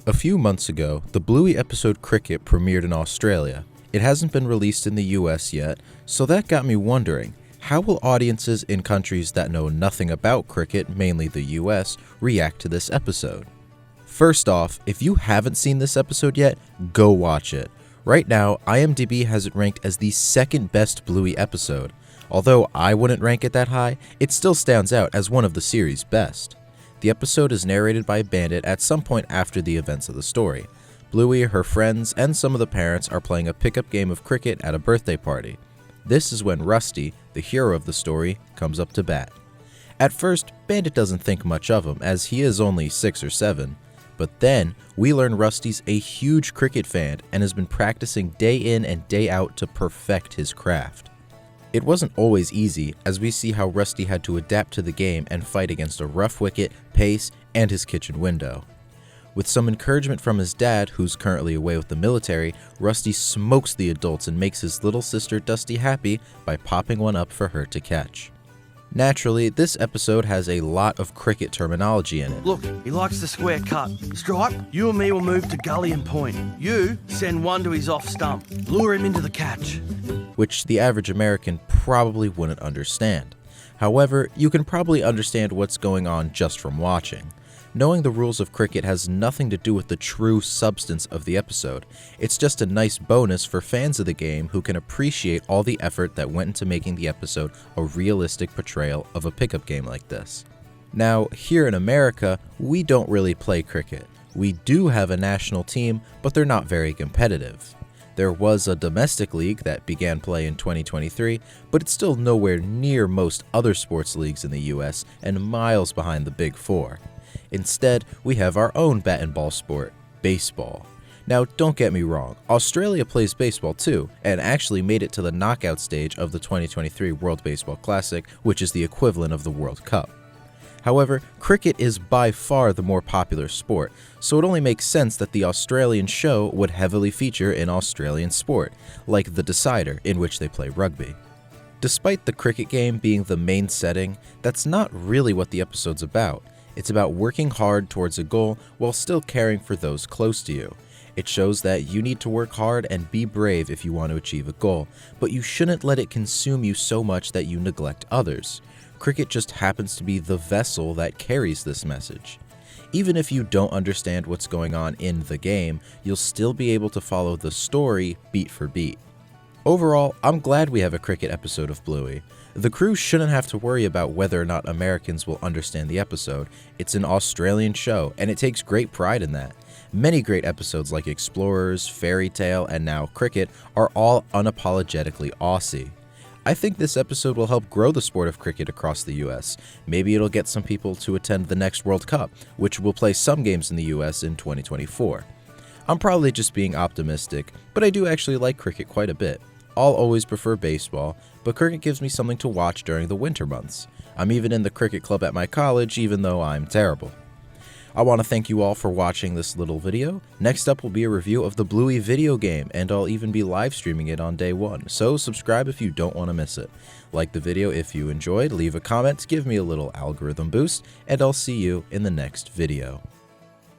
A few months ago, the Bluey episode Cricket premiered in Australia. It hasn't been released in the US yet, so that got me wondering, how will audiences in countries that know nothing about cricket, mainly the US, react to this episode? First off, if you haven't seen this episode yet, go watch it. Right now, IMDb has it ranked as the second best Bluey episode. Although I wouldn't rank it that high, it still stands out as one of the series' best. The episode is narrated by Bandit at some point after the events of the story. Bluey, her friends, and some of the parents are playing a pickup game of cricket at a birthday party. This is when Rusty, the hero of the story, comes up to bat. At first, Bandit doesn't think much of him, as he is only 6 or 7. But then, we learn Rusty's a huge cricket fan and has been practicing day in and day out to perfect his craft. It wasn't always easy, as we see how Rusty had to adapt to the game and fight against a rough wicket, pace, and his kitchen window. With some encouragement from his dad, who's currently away with the military, Rusty smokes the adults and makes his little sister Dusty happy by popping one up for her to catch. Naturally, this episode has a lot of cricket terminology in it. Look, he likes the square cut. Stripe, you and me will move to gully and point. You send one to his off stump. Lure him into the catch. Which the average American probably wouldn't understand. However, you can probably understand what's going on just from watching. Knowing the rules of cricket has nothing to do with the true substance of the episode. It's just a nice bonus for fans of the game who can appreciate all the effort that went into making the episode a realistic portrayal of a pickup game like this. Now, here in America, we don't really play cricket. We do have a national team, but they're not very competitive. There was a domestic league that began play in 2023, but it's still nowhere near most other sports leagues in the US and miles behind the Big Four. Instead, we have our own bat and ball sport, baseball. Now, don't get me wrong, Australia plays baseball too, and actually made it to the knockout stage of the 2023 World Baseball Classic, which is the equivalent of the World Cup. However, cricket is by far the more popular sport, so it only makes sense that the Australian show would heavily feature an Australian sport, like The Decider, in which they play rugby. Despite the cricket game being the main setting, that's not really what the episode's about. It's about working hard towards a goal while still caring for those close to you. It shows that you need to work hard and be brave if you want to achieve a goal, but you shouldn't let it consume you so much that you neglect others. Cricket just happens to be the vessel that carries this message. Even if you don't understand what's going on in the game, you'll still be able to follow the story beat for beat. Overall, I'm glad we have a cricket episode of Bluey. The crew shouldn't have to worry about whether or not Americans will understand the episode. It's an Australian show, and it takes great pride in that. Many great episodes like Explorers, Fairy Tale, and now Cricket are all unapologetically Aussie. I think this episode will help grow the sport of cricket across the US. Maybe it'll get some people to attend the next World Cup, which will play some games in the US in 2024. I'm probably just being optimistic, but I do actually like cricket quite a bit. I'll always prefer baseball, but cricket gives me something to watch during the winter months. I'm even in the cricket club at my college, even though I'm terrible. I want to thank you all for watching this little video. Next up will be a review of the Bluey video game, and I'll even be live streaming it on day 1, so subscribe if you don't want to miss it. Like the video if you enjoyed, leave a comment, give me a little algorithm boost, and I'll see you in the next video.